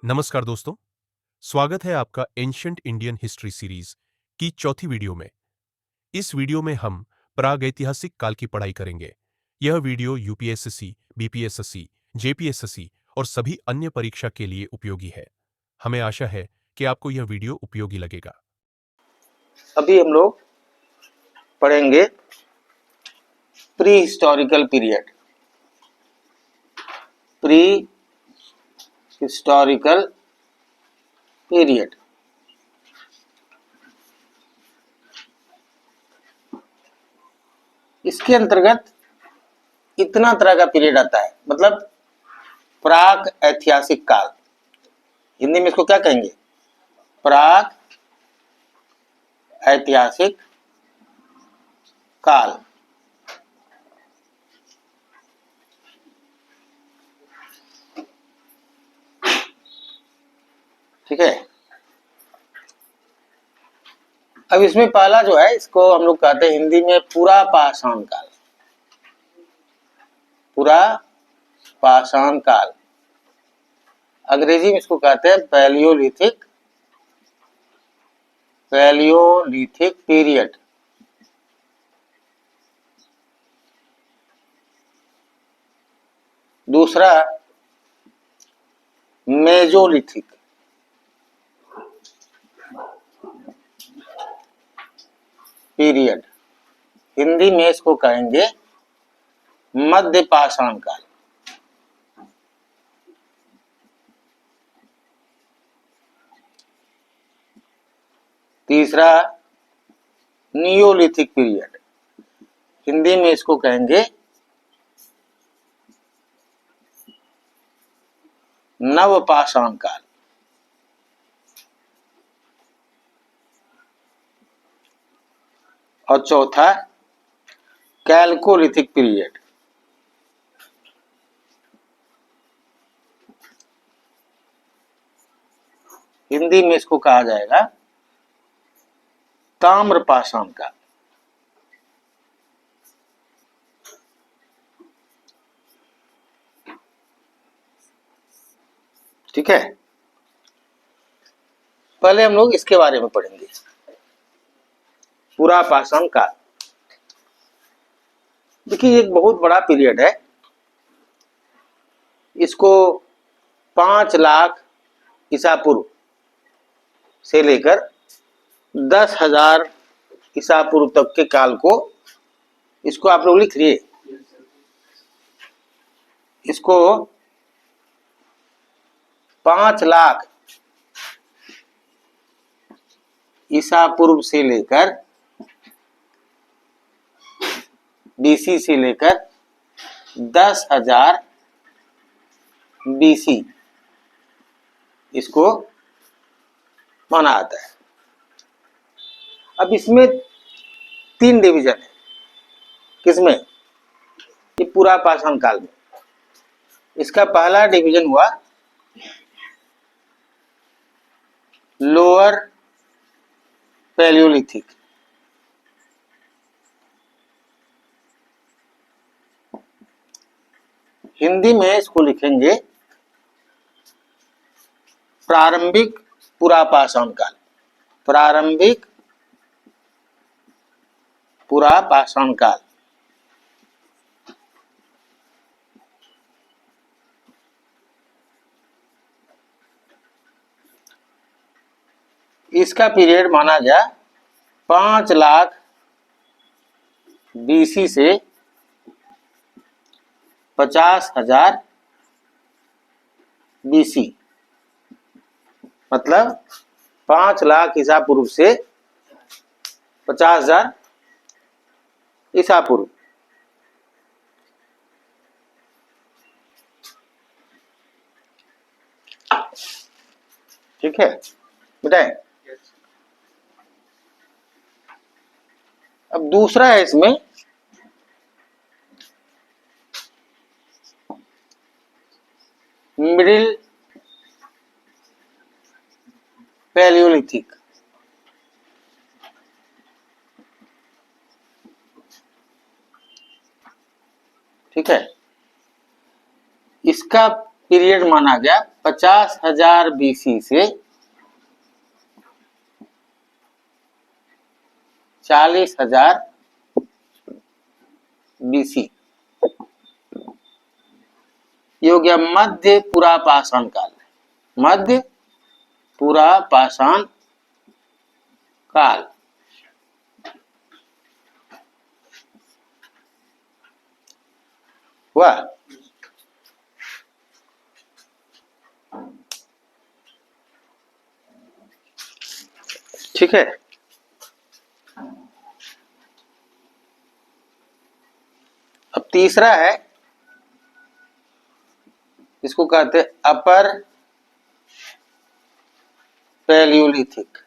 नमस्कार दोस्तों, स्वागत है आपका एंशिएंट इंडियन हिस्ट्री सीरीज की चौथी वीडियो में। इस वीडियो में हम प्रागैतिहासिक काल की पढ़ाई करेंगे। यह वीडियो यूपीएससी, बीपीएससी, जेपीएससी और सभी अन्य परीक्षा के लिए उपयोगी है। हमें आशा है कि आपको यह वीडियो उपयोगी लगेगा। अभी हम लोग पढ़ेंगे pre historical period. Pre historical period इसके अंतर्गत इतना तरह का पीरियड आता है, मतलब प्राक ऐतिहासिक काल। हिंदी में इसको क्या कहेंगे? प्राक ऐतिहासिक काल। ठीक है। अब इसमें पहला जो है, इसको हम लोग कहते हैं हिंदी में पुरा पाषाण काल। पुरा पाषाण काल, अंग्रेजी में इसको कहते हैं पैलियोलिथिक पीरियड। दूसरा मेजोलिथिक। पीरियड, हिंदी में इसको कहेंगे मध्य पाषाण काल। तीसरा नियोलिथिक पीरियड, हिंदी में इसको कहेंगे नव पाषाण काल। और चौथा कैल्कोलिथिक पीरियड, हिंदी में इसको कहा जाएगा ताम्र पाषाण काल। ठीक है। पहले हम लोग इसके बारे में पढ़ेंगे, पुरा पाषाण काल। देखिए, एक बहुत बड़ा पीरियड है। इसको 5 लाख ईसा पूर्व से लेकर 10,000 ईसा पूर्व तक के काल को, इसको आप लोग लिख लिए। इसको 5 लाख ईसा पूर्व से लेकर बीसी से लेकर 10,000 बीसी इसको माना जाता है। अब इसमें 3 डिवीजन है। किसमें? ये पूरा पाषाण काल में। इसका पहला डिवीजन हुआ लोअर पैलियोलिथिक। हिंदी में इसको लिखेंगे प्रारंभिक पुरा पाषाण काल। प्रारंभिक पुरा पाषाण काल। इसका पीरियड माना गया 5 लाख बीसी से 50,000 बीसी, मतलब 5 लाख ईसा पूर्व से 50,000 ईसा पूर्व। ठीक है बेटा। अब दूसरा है इसमें मिडिल पैलियोलिथिक। ठीक है। इसका पीरियड माना गया 50,000 BC से 40,000 BC। ये हो गया मध्य पुरापाषाण काल। मध्य पुरापाषाण काल। हुआ। ठीक है। अब तीसरा है, इसको कहते हैं अपर पैलियोलिथिक।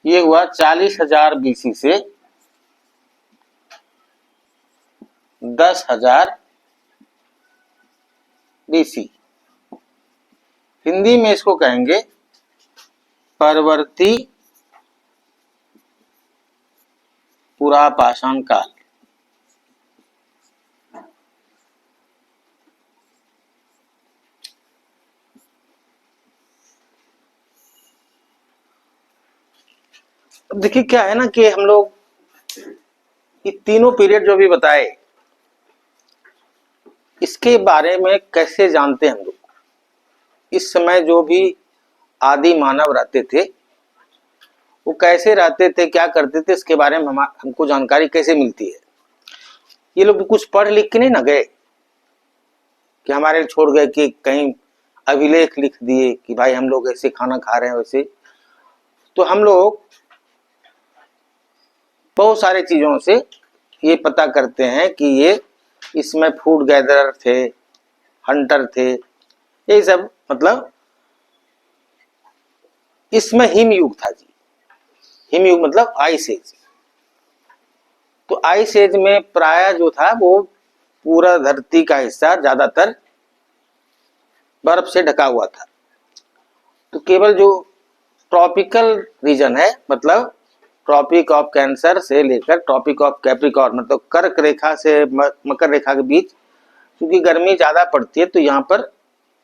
ये हुआ 40,000 BC से 10,000 BC। हिंदी में इसको कहेंगे परवर्ती पुरापाषाण काल। अब देखिए क्या है ना कि हम लोग ये तीनों पीरियड जो भी बताए, इसके बारे में कैसे जानते हैं हम लोग। इस समय जो भी आदि मानव रहते थे वो कैसे रहते थे, क्या करते थे, इसके बारे में हमको जानकारी कैसे मिलती है। ये लोग कुछ पढ़ लिख के नहीं ना गए कि हमारे छोड़ गए कि कहीं अभिलेख लिख दिए कि भाई हम लोग ऐसे खाना खा रहे हैं वैसे। तो हम लोग बहुत सारे चीजों से ये पता करते हैं कि ये इसमें फूड गैदरर थे, हंटर थे, ये सब मतलब इसमें हिम युग था जी। हिम युग मतलब आइस एज। तो आइस एज में प्राय जो था वो पूरा धरती का हिस्सा ज्यादातर बर्फ से ढका हुआ था। तो केवल जो ट्रॉपिकल रीजन है, मतलब ट्रॉपिक ऑफ कैंसर से लेकर ट्रॉपिक ऑफ कैप्रिकॉर्न, मतलब कर्क रेखा से मकर रेखा के बीच, क्योंकि गर्मी ज्यादा पड़ती है तो यहाँ पर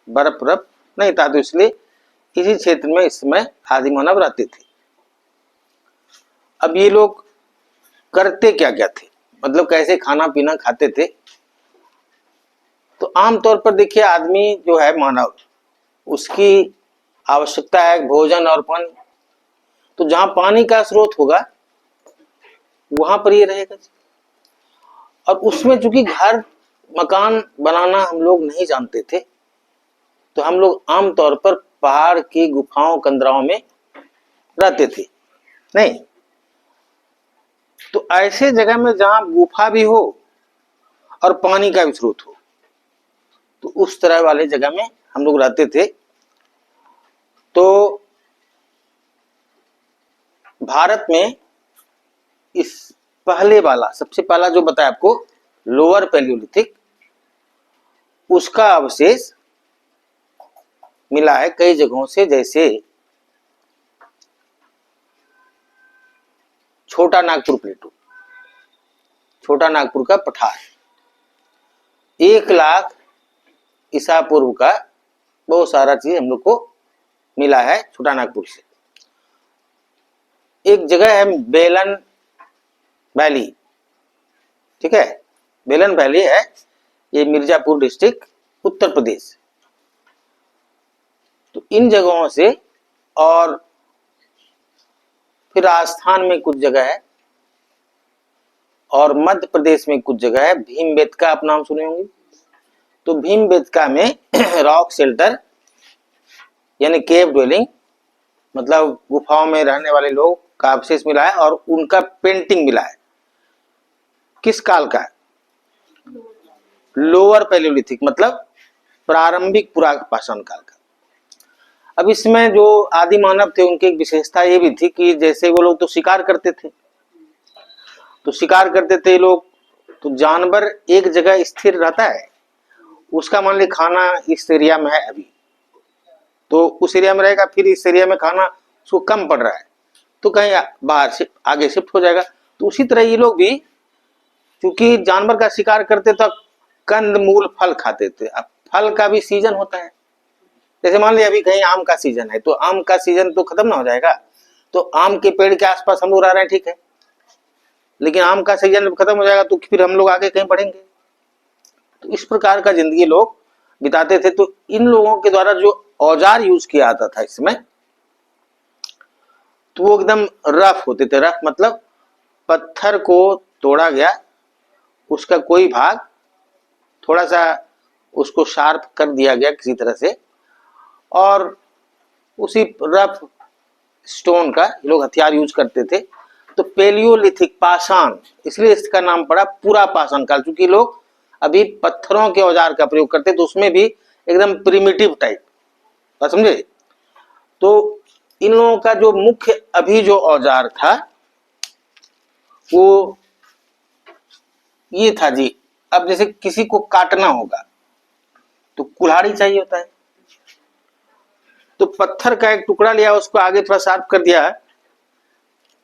बर्फ नहीं था, तो इसलिए इसी क्षेत्र में इस समय आदि मानव रहते थे। अब ये लोग करते क्या क्या थे, मतलब कैसे खाना पीना खाते थे। तो आमतौर पर देखिए आदमी जो है मानव, उसकी आवश्यकता है भोजन और पानी। तो जहां पानी का स्रोत होगा वहां पर ये रहेगा। और उसमें चूंकि घर मकान बनाना हम लोग नहीं जानते थे, तो हम लोग आमतौर पर पहाड़ की गुफाओं कंदराओं में रहते थे। नहीं तो ऐसे जगह में जहां गुफा भी हो और पानी का भी स्रोत हो, तो उस तरह वाले जगह में हम लोग रहते थे। तो भारत में इस पहले वाला, सबसे पहला जो बताया आपको लोअर पैलियोलिथिक, उसका अवशेष मिला है कई जगहों से, जैसे छोटा नागपुर प्लेटू, छोटा नागपुर का पठार, 1 लाख ईसा पूर्व का बहुत सारा चीज हम लोग को मिला है छोटा नागपुर से। एक जगह है बेलन वैली, ठीक है, बेलन वैली है, ये मिर्जापुर डिस्ट्रिक्ट उत्तर प्रदेश। तो इन जगहों से, और फिर राजस्थान में कुछ जगह है, और मध्य प्रदेश में कुछ जगह है। भीमबेटका आप नाम सुने होंगे। तो भीमबेटका में रॉक शेल्टर यानी केव ड्वेलिंग, मतलब गुफाओं में रहने वाले लोग का अवशेष मिला है, और उनका पेंटिंग मिला है। किस काल का है? लोअर पैलियोलिथिक, मतलब प्रारंभिक पुरापाषाण काल का। अब इसमें जो आदि मानव थे उनकी एक विशेषता ये भी थी कि जैसे वो लोग तो शिकार करते थे, तो शिकार करते थे लोग, तो जानवर एक जगह स्थिर रहता है, उसका मान ली खाना इस एरिया में है अभी, तो उस एरिया में रहेगा, फिर इस एरिया में खाना उसको कम पड़ रहा है, तो कहीं बाहर से आगे शिफ्ट हो जाएगा। तो उसी तरह ये लोग भी, क्योंकि जानवर का शिकार करते तो कंद मूल फल खाते थे, अब फल का भी सीजन होता है। जैसे मान लिया अभी कहीं आम का सीजन है, तो आम का सीजन तो खत्म ना हो जाएगा, तो आम के पेड़ के आसपास हम लोग रह रहे हैं, ठीक है, लेकिन आम का सीजन जब खत्म हो जाएगा तो फिर हम लोग आगे कहीं बढ़ेंगे। तो इस प्रकार का जिंदगी लोग बिताते थे। तो इन लोगों के द्वारा जो औजार यूज किया जाता था इसमें, तो वो एकदम रफ होते थे। रफ मतलब पत्थर को तोड़ा गया, उसका कोई भाग थोड़ा सा उसको शार्प कर दिया गया किसी तरह से, और उसी रफ स्टोन का लोग हथियार यूज करते थे। तो पेलियोलिथिक पाषाण, इसलिए इसका नाम पड़ा पूरा पाषाण काल, क्योंकि लोग अभी पत्थरों के औजार का प्रयोग करते, तो उसमें भी एकदम प्रिमिटिव टाइप, बात समझे। तो इन लोगों का जो मुख्य अभी जो औजार था वो ये था जी। अब जैसे किसी को काटना होगा तो कुल्हाड़ी चाहिए होता है, तो पत्थर का एक टुकड़ा लिया, उसको आगे थोड़ा शार्प कर दिया,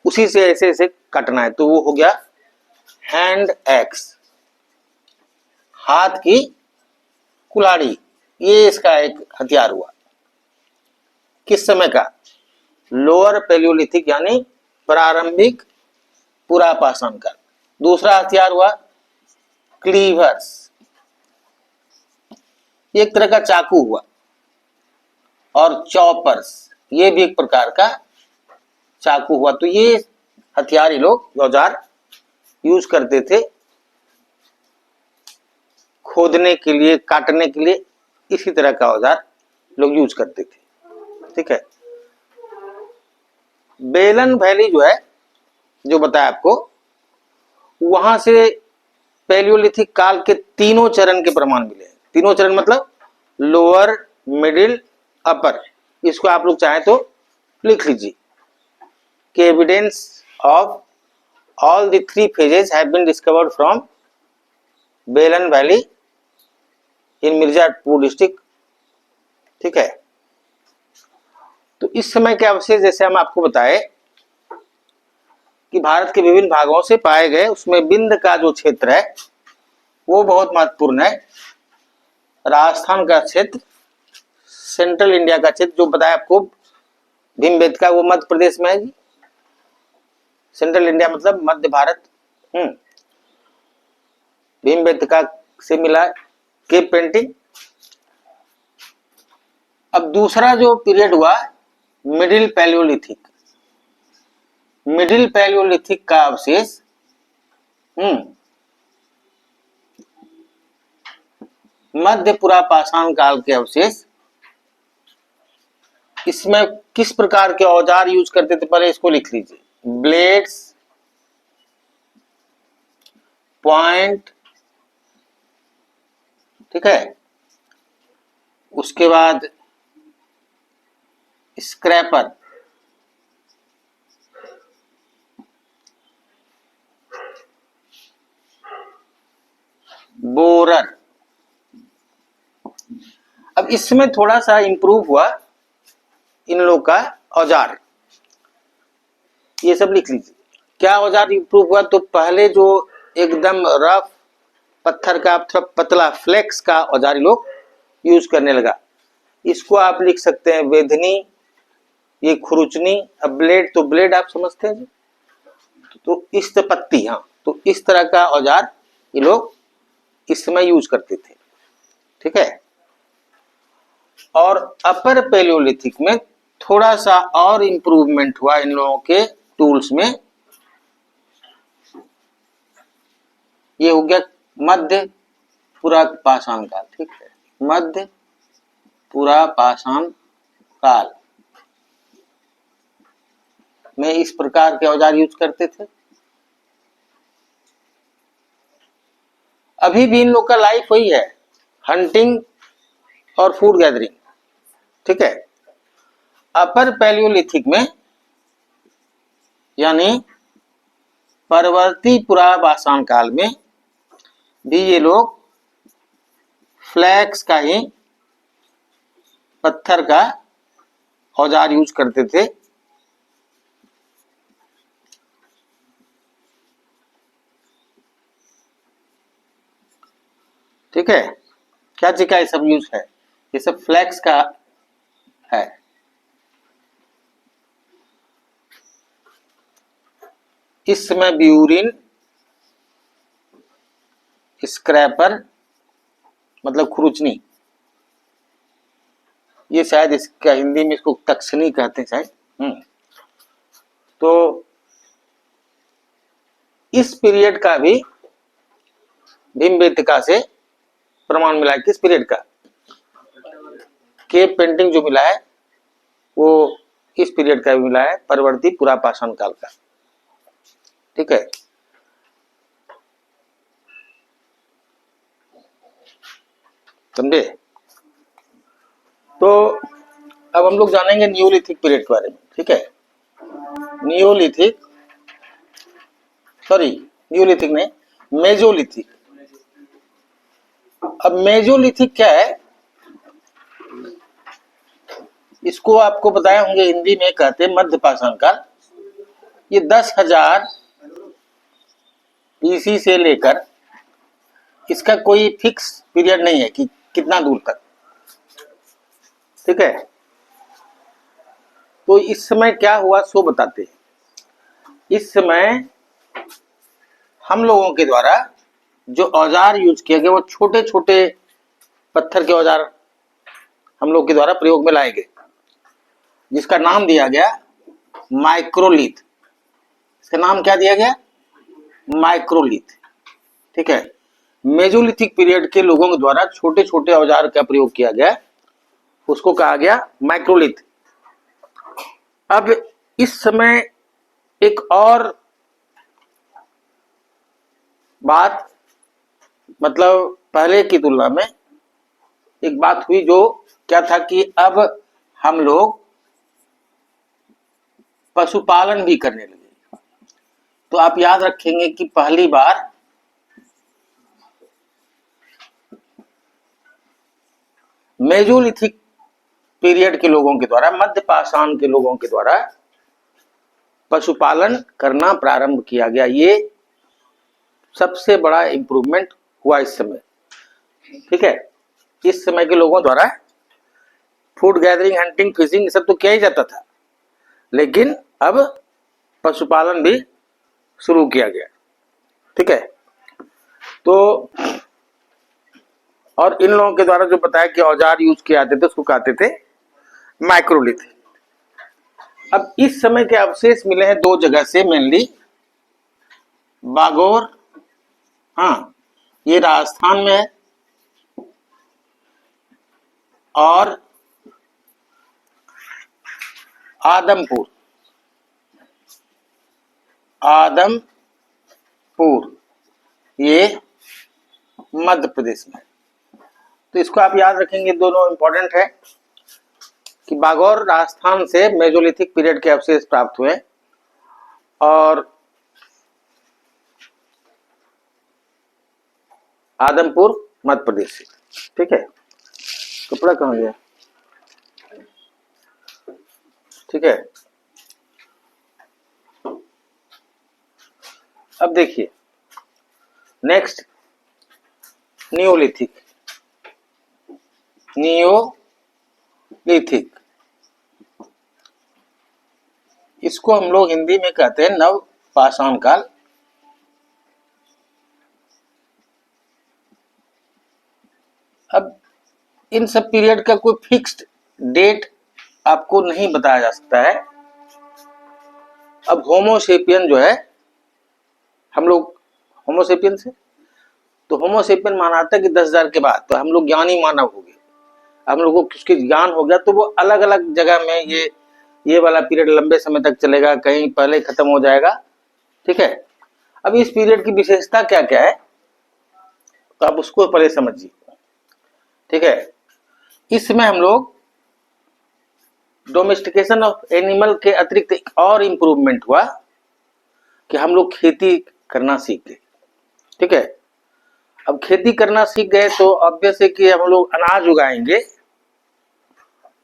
उसी से ऐसे ऐसे काटना है, तो वो हो गया हैंड एक्स, हाथ की कुल्हाड़ी। ये इसका एक हथियार हुआ। किस समय का? लोअर पेलियोलिथिक यानी प्रारंभिक पुरापाषाण काल। दूसरा हथियार हुआ क्लीवर्स, एक तरह का चाकू हुआ, और चॉपर्स, ये भी एक प्रकार का चाकू हुआ। तो ये हथियार ये लोग औजार यूज करते थे खोदने के लिए, काटने के लिए, इसी तरह का औजार लोग यूज करते थे, ठीक है। बेलन वैली जो है, जो बताया आपको, वहां से पैलियोलिथिक काल के तीनों चरण के प्रमाण मिले। तीनों चरण मतलब लोअर, मिडिल, अपर। इसको आप लोग चाहें तो लिख लीजिए कि evidence of all the three phases have been discovered from Belan Valley in Mirzapur district, ठीक है। तो इस समय के अवशेष जैसे हम आपको बताए कि भारत के विभिन्न भागों से पाए गए, उसमें विंध्य का जो क्षेत्र है वो बहुत महत्वपूर्ण है। राजस्थान का क्षेत्र, सेंट्रल इंडिया का क्षेत्र जो बताया आपको भीमबेटका, वो मध्य प्रदेश में है जी। सेंट्रल इंडिया मतलब मध्य भारत। भीमबेटका से मिला केव पेंटिंग। अब दूसरा जो पीरियड हुआ मिडिल पैलियोलिथिक। मिडिल पैलियोलिथिक का अवशेष मध्य पुरापाषाण काल के अवशेष। इसमें किस प्रकार के औजार यूज करते थे, पहले इसको लिख लीजिए। ब्लेड्स, पॉइंट, ठीक है, उसके बाद स्क्रैपर, बोरर। अब इसमें थोड़ा सा इंप्रूव हुआ इन लोग का औजार, ये सब लिख लीजिए। क्या औजार इंप्रूव हुआ? तो पहले जो एकदम रफ पत्थर का थोड़ा पतला फ्लेक्स का औजार लोग यूज करने लगा। इसको आप लिख सकते हैं वेधनी, ये खुरुचनी। अब ब्लेड, तो ब्लेड आप समझते हैं, तो इस पत्ती, हाँ, तो इस तरह का औजार ये लोग इस समय यूज करते थे, ठीक है। और अपर पैलियोलिथिक में थोड़ा सा और इंप्रूवमेंट हुआ इन लोगों के टूल्स में। ये हो गया मध्य पुरापाषाण काल, ठीक है, मध्य पुरापाषाण काल में इस प्रकार के औजार यूज करते थे। अभी भी इन लोग का लाइफ वही है, हंटिंग और फूड गैदरिंग, ठीक है। अपर पैलियोलिथिक में यानी परवर्ती पुरापाषाण काल में भी ये लोग फ्लैक्स का ही पत्थर का औजार यूज करते थे। ठीक है, क्या चीज का ये सब यूज है, ये सब फ्लैक्स का है। इस समय ब्यूरिन स्क्रैपर मतलब खुरुचनी, ये शायद इसका हिंदी में इसको तक्षनी कहते हैं शायद। तो इस पीरियड का भी भीमबेटका से प्रमाण मिला है। किस पीरियड का? केव पेंटिंग जो मिला है वो इस पीरियड का भी मिला है, परवर्ती पुरापाषाण काल का। ठीक है, समझे? तो अब हम लोग जानेंगे नियोलिथिक पीरियड के बारे में। ठीक है, नियोलिथिक, सॉरी नियोलिथिक नहीं, मेजोलिथिक। अब मेजोलिथिक क्या है, इसको आपको बताए होंगे, हिंदी में कहते हैं मध्य पाषाण काल। ये 10,000 BC से लेकर, इसका कोई फिक्स पीरियड नहीं है कि कितना दूर तक। ठीक है, तो इस समय क्या हुआ सो बताते हैं। इस समय हम लोगों के द्वारा जो औजार यूज किए गए वो छोटे छोटे पत्थर के औजार हम लोग के द्वारा प्रयोग में लाए गए, जिसका नाम दिया गया माइक्रोलिथ। इसका नाम क्या दिया गया? माइक्रोलिथ। ठीक है, मेजोलिथिक पीरियड के लोगों के द्वारा छोटे छोटे औजार का प्रयोग किया गया, उसको कहा गया माइक्रोलिथ। अब इस समय एक और बात, मतलब पहले की तुलना में एक बात हुई, जो क्या था कि अब हम लोग पशुपालन भी करने लगे। तो आप याद रखेंगे कि पहली बार मेजोलिथिक पीरियड के लोगों के द्वारा, मध्य पाषाण के लोगों के द्वारा पशुपालन करना प्रारंभ किया गया। ये सबसे बड़ा इंप्रूवमेंट हुआ इस समय। ठीक है, इस समय के लोगों द्वारा फूड गैदरिंग, हंटिंग, फिशिंग सब तो किया ही जाता था, लेकिन अब पशुपालन भी शुरू किया गया। ठीक है, तो और इन लोगों के द्वारा जो बताया कि औजार यूज किए जाते थे उसको कहते थे माइक्रोलिथ। अब इस समय के अवशेष मिले हैं दो जगह से मेनली, बागोर, हाँ ये राजस्थान में है, और आदमपुर, आदमपुर ये मध्य प्रदेश में। तो इसको आप याद रखेंगे, दोनों इंपॉर्टेंट है कि बागौर राजस्थान से मेजोलिथिक पीरियड के अवशेष प्राप्त हुए, और आदमपुर मध्य प्रदेश से। ठीक है, कपड़ा कहाँ गया? ठीक है, अब देखिए नेक्स्ट नियोलिथिक। नियोलिथिक इसको हम लोग हिंदी में कहते हैं नव पाषाण काल। अब इन सब पीरियड का कोई फिक्स्ड डेट आपको नहीं बताया जा सकता है। अब होमोसेपियन जो है, हम लोग होमोसेपियन से, तो होमोसेपियन माना था कि 10,000 के बाद तो हम लोग ज्ञानी मानव हो गए, हम लोगों को उसके ज्ञान हो गया, तो वो अलग अलग जगह में ये वाला पीरियड लंबे समय तक चलेगा, कहीं पहले खत्म हो जाएगा। ठीक है, अब इस पीरियड की विशेषता क्या क्या है तो आप उसको पहले समझिए। ठीक है, इसमें हम लोग डोमेस्टिकेशन ऑफ एनिमल के अतिरिक्त एक और इंप्रूवमेंट हुआ कि हम लोग खेती करना सीख गए। ठीक है, अब खेती करना सीख गए तो ऑब्वियस है कि हम लोग अनाज उगाएंगे,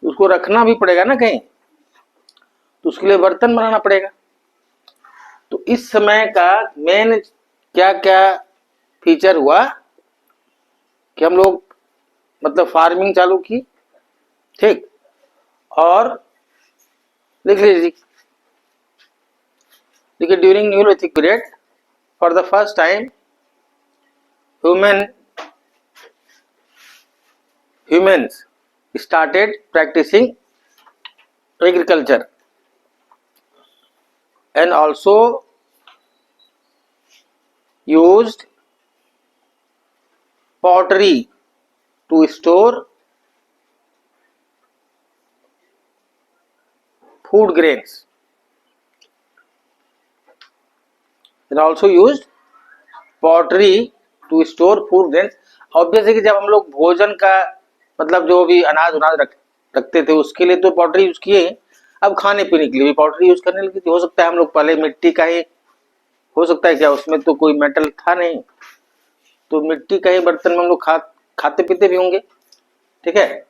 उसको रखना भी पड़ेगा ना कहीं, तो उसके लिए बर्तन बनाना पड़ेगा। तो इस समय का मेन क्या क्या फीचर हुआ कि हम लोग मतलब फार्मिंग चालू की, ठीक। और लिख लीजिए, देखिए during Neolithic period for the first time humans started practicing agriculture and also used pottery to store food grains and also used pottery to store food grains। Obvious है कि जब हम लोग भोजन का मतलब जो भी अनाज रखते थे उसके लिए तो पॉटरी यूज किए, अब खाने पीने के लिए भी पॉटरी यूज करने लगे। हो सकता है हम लोग पहले मिट्टी का ही, हो सकता है क्या, उसमें तो कोई मेटल था नहीं, तो मिट्टी का ही बर्तन में हम लोग खाते पीते भी होंगे, ठीक है।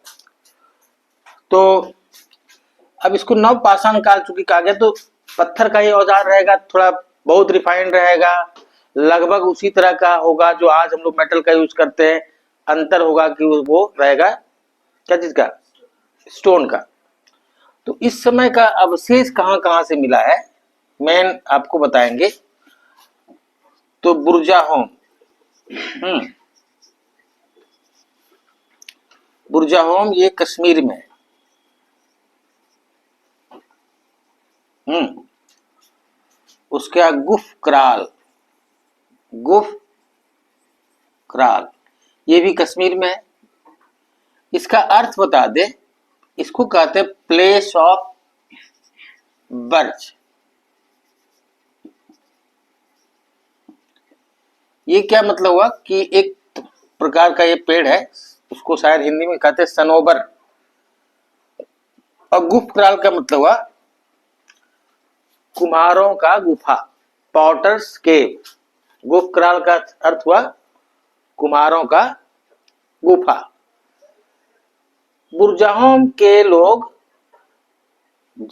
तो अब इसको नव पाषाण काल चूंकि कहा गया तो पत्थर का ही औजार रहेगा, थोड़ा बहुत रिफाइंड रहेगा, लगभग उसी तरह का होगा जो आज हम लोग मेटल का यूज करते हैं। अंतर होगा कि वो रहेगा क्या चीज का, स्टोन का। तो इस समय का अवशेष कहां कहां से मिला है मेन आपको बताएंगे। तो बुर्जाहोम, बुर्जाहोम ये कश्मीर में, उसके गुफ कराल, गुफ कराल ये भी कश्मीर में है। इसका अर्थ बता दे, इसको कहते हैं प्लेस ऑफ बर्च। ये क्या मतलब हुआ कि एक प्रकार का ये पेड़ है, उसको शायद हिंदी में कहते हैं सनोबर। और गुफ कराल का मतलब हुआ कुम्हारों का गुफा, पॉटर्स केव। गुफ कराल का अर्थ हुआ कुम्हारों का गुफा। बुर्जाहोम के लोग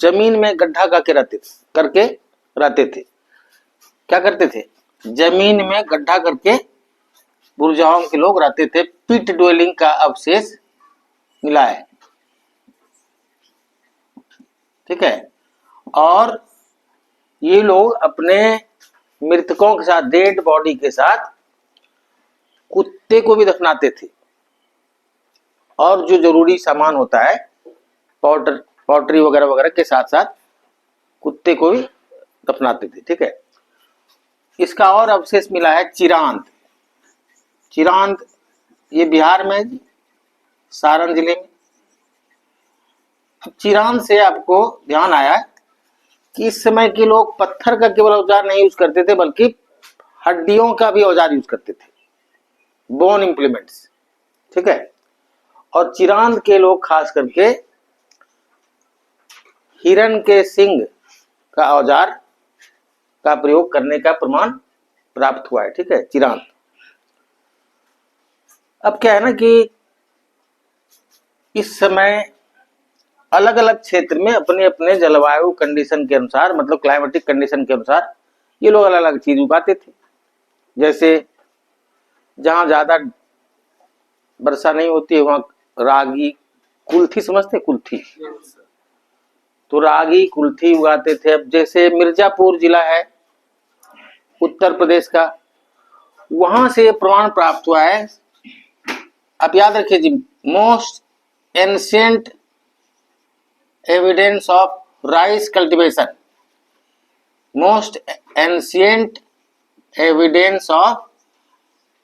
जमीन में गड्ढा करके रहते थे। क्या करते थे, जमीन में गड्ढा करके बुर्जाहोम के लोग रहते थे। पिट ड्वेलिंग का अवशेष मिला है, ठीक है। और ये लोग अपने मृतकों के साथ, डेड बॉडी के साथ कुत्ते को भी दफनाते थे, और जो जरूरी सामान होता है पॉटरी वगैरह वगैरह के साथ साथ कुत्ते को भी दफनाते थे, ठीक है। इसका और अवशेष मिला है चिरांद। चिरांद ये बिहार में है जी, सारण जिले में। अब चिरांद से आपको ध्यान आया कि इस समय के लोग पत्थर का केवल औजार नहीं यूज करते थे, बल्कि हड्डियों का भी औजार यूज करते थे, बोन इंप्लीमेंट्स, ठीक है। और चिरांद के लोग खास करके हिरण के सिंग का औजार का प्रयोग करने का प्रमाण प्राप्त हुआ है, ठीक है, चिरांद। अब क्या है ना कि इस समय अलग अलग क्षेत्र में अपने अपने जलवायु कंडीशन के अनुसार, मतलब क्लाइमेटिक कंडीशन के अनुसार ये लोग अलग अलग चीज उगाते थे। जैसे जहां ज्यादा वर्षा नहीं होती है वहां रागी, कुल्थी समझते, कुल्थी, तो रागी कुल्थी उगाते थे। अब जैसे मिर्जापुर जिला है उत्तर प्रदेश का, वहां से प्रमाण प्राप्त हुआ है। आप याद रखिए जी, most ancient evidence of rice cultivation, most ancient evidence of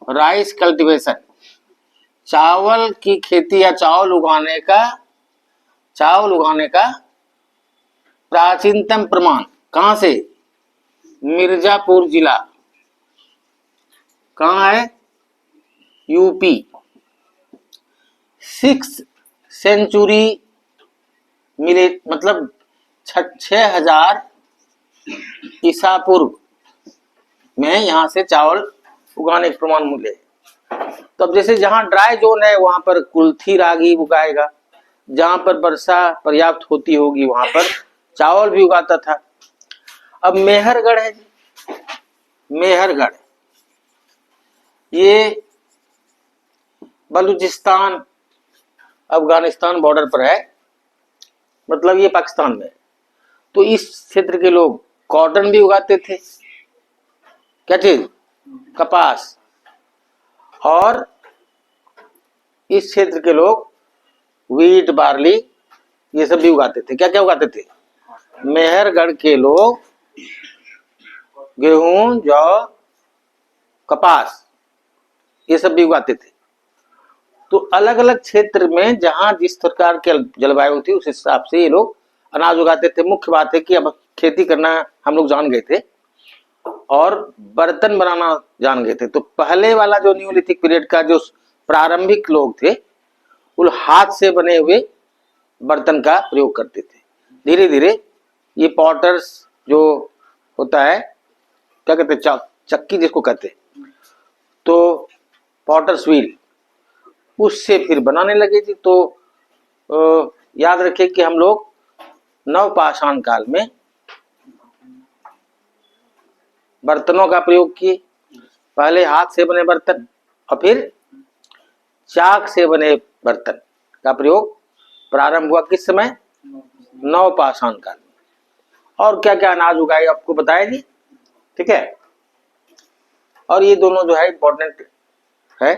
rice cultivation, चावल की खेती या चावल उगाने का प्राचीनतम प्रमाण कहां से, मिर्जापुर जिला, कहां है, यूपी। 6th सेंचुरी मिले, मतलब 6000 ईसा पूर्व में यहां से चावल उगाने के प्रमाण मिले। तो अब जैसे जहां ड्राई जोन है वहां पर कुल्थी रागी उगाएगा, जहां पर वर्षा पर्याप्त होती होगी वहां पर चावल भी उगाता था। अब मेहरगढ़ है जी, मेहरगढ़, ये बलूचिस्तान अफगानिस्तान बॉर्डर पर है, मतलब ये पाकिस्तान में। तो इस क्षेत्र के लोग कॉटन भी उगाते थे, क्या चीज, कपास। और इस क्षेत्र के लोग व्हीट, बार्ली ये सब भी उगाते थे। क्या क्या उगाते थे? मेहरगढ़ के लोग गेहूं, जौ, कपास ये सब भी उगाते थे। तो अलग अलग क्षेत्र में जहां जिस प्रकार की जलवायु थी उस हिसाब से ये लोग अनाज उगाते थे। मुख्य बात है कि अब खेती करना हम लोग जान गए थे और बर्तन बनाना जान गए थे। तो पहले वाला जो न्यूलिथिक पीरियड का जो प्रारंभिक लोग थे वो हाथ से बने हुए बर्तन का प्रयोग करते थे। धीरे धीरे ये पॉटर्स जो होता है, क्या कहते हैं, चक्की जिसको कहते हैं, तो पॉटर्स व्हील, उससे फिर बनाने लगे थी। तो याद रखें कि हम लोग नवपाषाण काल में बर्तनों का प्रयोग किए। पहले हाथ से बने बर्तन और फिर चाक से बने बर्तन का प्रयोग प्रारंभ हुआ किस समय? नवपाषाण काल में। और क्या क्या अनाज उगाए आपको बताया जी, ठीक है। और ये दोनों जो है इंपॉर्टेंट है,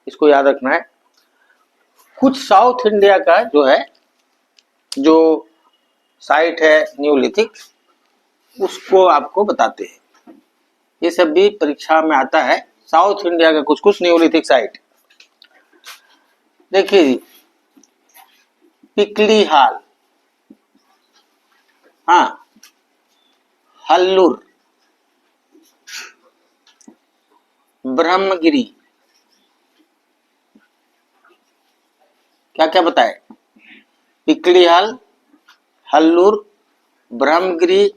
इसको याद रखना है। कुछ साउथ इंडिया का जो है, जो साइट है न्यूलिथिक, उसको आपको बताते हैं। ये सब भी परीक्षा में आता है, साउथ इंडिया का कुछ कुछ न्यूलिथिक साइट। देखिए जी, पिकली हाल, हाँ, हल्लूर, ब्रह्मगिरी, क्या क्या बताए? पिकली हाल, हल्लूर, ब्रह्मगिरी,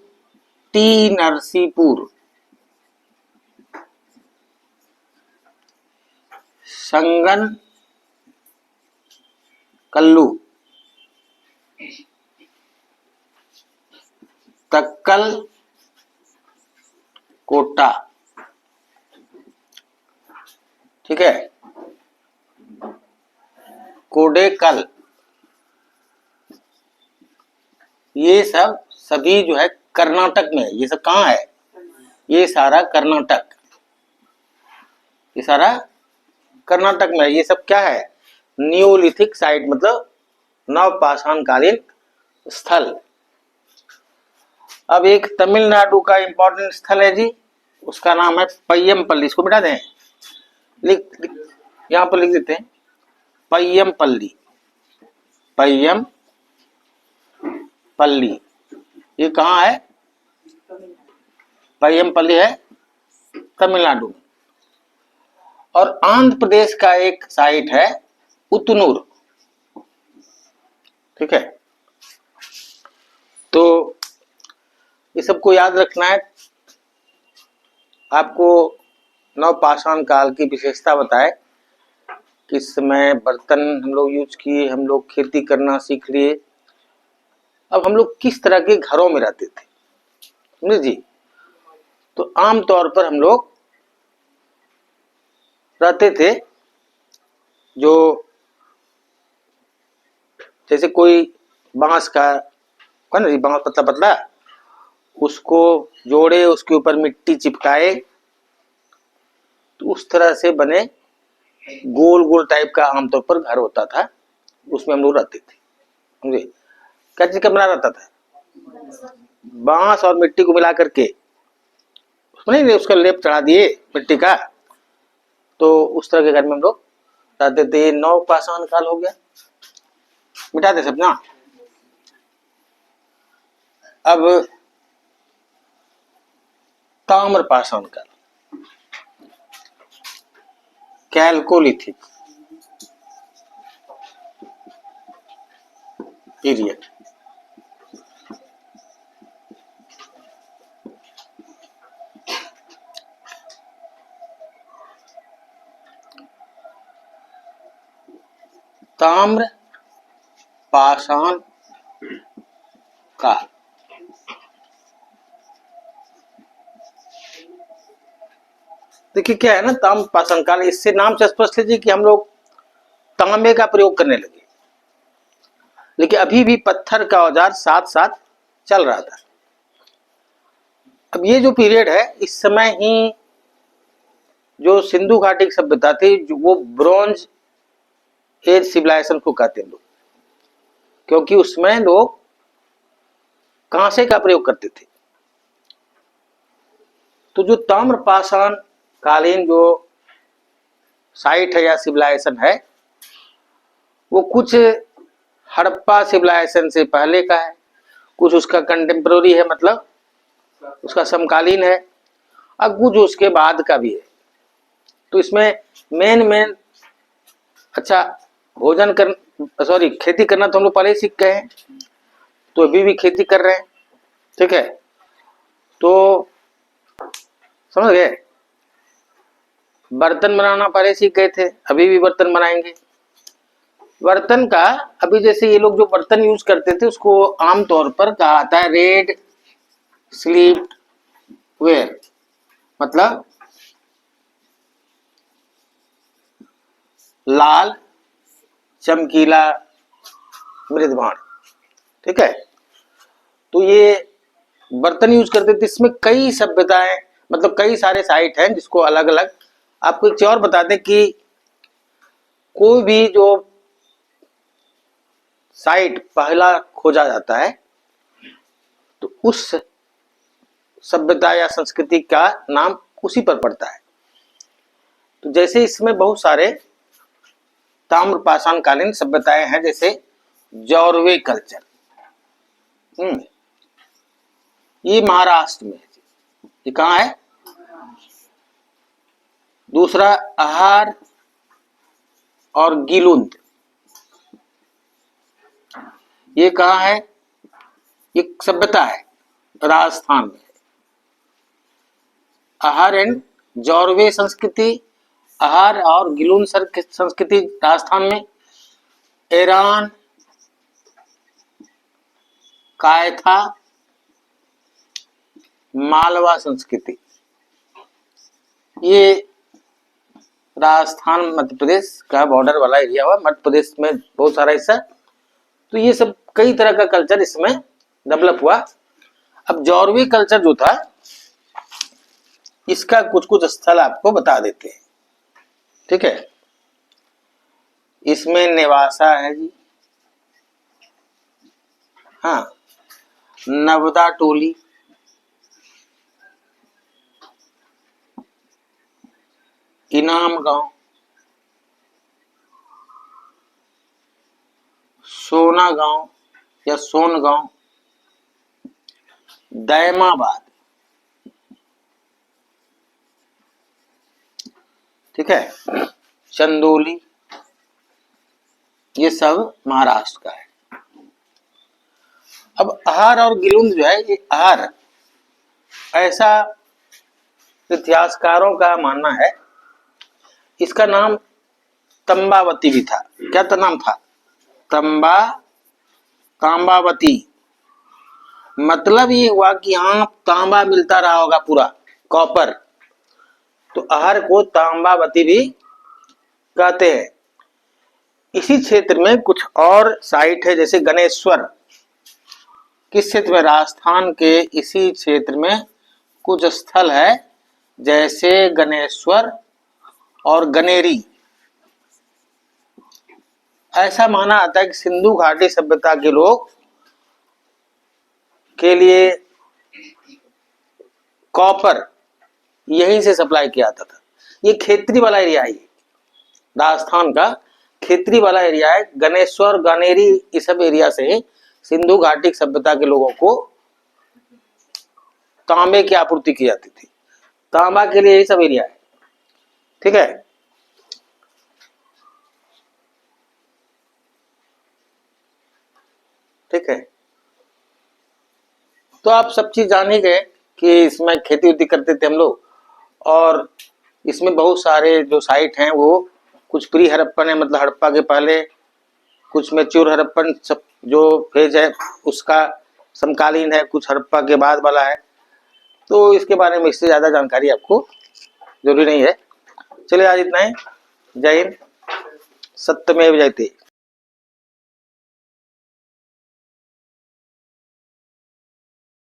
टी नरसीपुर, संगन कल्लू, तक्कल कोटा, ठीक है, कोडेकल, ये सब सभी जो है कर्नाटक में है। ये सब कहाँ है? ये सारा कर्नाटक, ये सारा कर्नाटक में है। ये सब क्या है? न्यूलिथिक साइट, मतलब नवपाषाण कालीन स्थल। अब एक तमिलनाडु का इंपॉर्टेंट स्थल है जी, उसका नाम है पय्यमपल्ली। इसको मिटा दें, लिख यहां पर लिख देते हैं पय्यमपल्ली, पय्यमपल्ली। ये कहाँ है? पय्यमपल्ली है तमिलनाडु। और आंध्र प्रदेश का एक साइट है उतनूर, ठीक है। तो ये सबको याद रखना है। आपको नवपाषाण काल की विशेषता बताए, किस समय बर्तन हम लोग यूज किए, हम लोग खेती करना सीख लिए। अब हम लोग किस तरह के घरों में रहते थे, समझे जी। तो आमतौर पर हम लोग रहते थे, जो जैसे कोई बांस का ना जी, बांस पतला पतला, उसको जोड़े, उसके ऊपर मिट्टी चिपकाए, तो उस तरह से बने गोल गोल टाइप का आमतौर पर घर होता था, उसमें हम लोग रहते थे, समझे। क्या चीज का बना रहता था? बांस और मिट्टी को मिला करके उसमें नहीं, उसका लेप चढ़ा दिए मिट्टी का, तो उस तरह के घर में हम लोग रहते थे। नवपाषाण काल हो गया, मिटा दे सब ना। अब ताम्रपाषाण काल, कैल्कोलिथिक पीरियड। ताम्र पाषाण काल, देखिए क्या है ना, ताम्र पाषाण काल, इससे नाम से स्पष्ट लीजिए कि हम लोग तांबे का प्रयोग करने लगे, लेकिन अभी भी पत्थर का औजार साथ साथ चल रहा था। अब ये जो पीरियड है, इस समय ही जो सिंधु घाटी की सभ्यता थी, जो वो ब्रॉन्ज एज सिविलाइजेशन को कहते हैं लोग, क्योंकि उसमें लोग कांसे का प्रयोग करते थे। तो जो ताम्रपाषाण कालीन जो साइट है या सिविलाइजेशन है, वो कुछ हड़प्पा सिविलाइजेशन से पहले का है, कुछ उसका कंटेम्प्रोरी है, मतलब उसका समकालीन है, और कुछ उसके बाद का भी है। तो इसमें मेन अच्छा भोजन कर सॉरी खेती करना तो हम लोग पहले ही सीख गए हैं, तो अभी भी खेती कर रहे हैं, ठीक है। तो समझ गए, बर्तन बनाना पहले सीख गए थे, अभी भी बर्तन बनाएंगे। बर्तन का अभी जैसे ये लोग जो बर्तन यूज करते थे, उसको आमतौर पर कहा जाता है रेड स्लीप वेयर, मतलब लाल चमकीला मृदबाण, ठीक है। तो ये बर्तन यूज करते थे। इसमें कई सभ्यताएं, मतलब कई सारे साइट हैं जिसको अलग अलग। आपको एक चीज और बता दें कि कोई भी जो साइट पहला खोजा जाता है, तो उस सभ्यता या संस्कृति का नाम उसी पर पड़ता है। तो जैसे इसमें बहुत सारे ताम्रपाषाण कालीन सभ्यताएं हैं, जैसे जौरवे कल्चर, ये महाराष्ट्र में है। ये कहाँ है? दूसरा अहार और गिलुंद, ये कहाँ है? ये सभ्यता है राजस्थान में। अहार एंड जौरवे संस्कृति, अहार और गिलुंद संस्कृति राजस्थान में। ईरान, कायथा, मालवा संस्कृति, ये राजस्थान मध्य प्रदेश का बॉर्डर वाला एरिया हुआ, मध्य प्रदेश में बहुत सारा हिस्सा। तो ये सब कई तरह का कल्चर इसमें डेवलप हुआ। अब जौरवी कल्चर जो था, इसका कुछ कुछ स्थल आपको बता देते हैं, ठीक है। इसमें नेवासा है जी, हाँ, नवदा टोली, इनाम गांव, सोना गांव या सोन गांव, दैमाबाद, ठीक है, चंदोली, ये सब महाराष्ट्र का है। अब अहार और गिलुंद जो है, ये अहार ऐसा इतिहासकारों का मानना है, इसका नाम तंबावती भी था। क्या तो नाम था? तांबावती। मतलब ये हुआ कि यहाँ तांबा मिलता रहा होगा, पूरा कॉपर, तो अहार को तांबावती भी कहते हैं। इसी क्षेत्र में कुछ और साइट है, जैसे गणेश्वर। किस क्षेत्र में? राजस्थान के इसी क्षेत्र में कुछ स्थल है, जैसे गणेश्वर और गनेरी। ऐसा माना जाता है कि सिंधु घाटी सभ्यता के लोग के लिए कॉपर यहीं से सप्लाई किया जाता था। ये खेतरी वाला एरिया है, राजस्थान का खेतरी वाला एरिया है। गणेश्वर, गनेरी, इस सब एरिया से सिंधु घाटी सभ्यता के लोगों को तांबे की आपूर्ति की जाती थी। तांबा के लिए यही सब एरिया है, ठीक है। ठीक है, तो आप सब चीज जान ही गए कि इसमें खेती उती करते थे हम लोग। और इसमें बहुत सारे जो साइट हैं, वो कुछ प्री हड़प्पन है, मतलब हड़प्पा के पहले, कुछ मैच्योर हड़प्पन सब जो फेज है उसका समकालीन है, कुछ हड़प्पा के बाद वाला है। तो इसके बारे में इससे ज्यादा जानकारी आपको जरूरी नहीं है। चलिए आज इतना ही। जय हिंद। सत्यमेव जयते।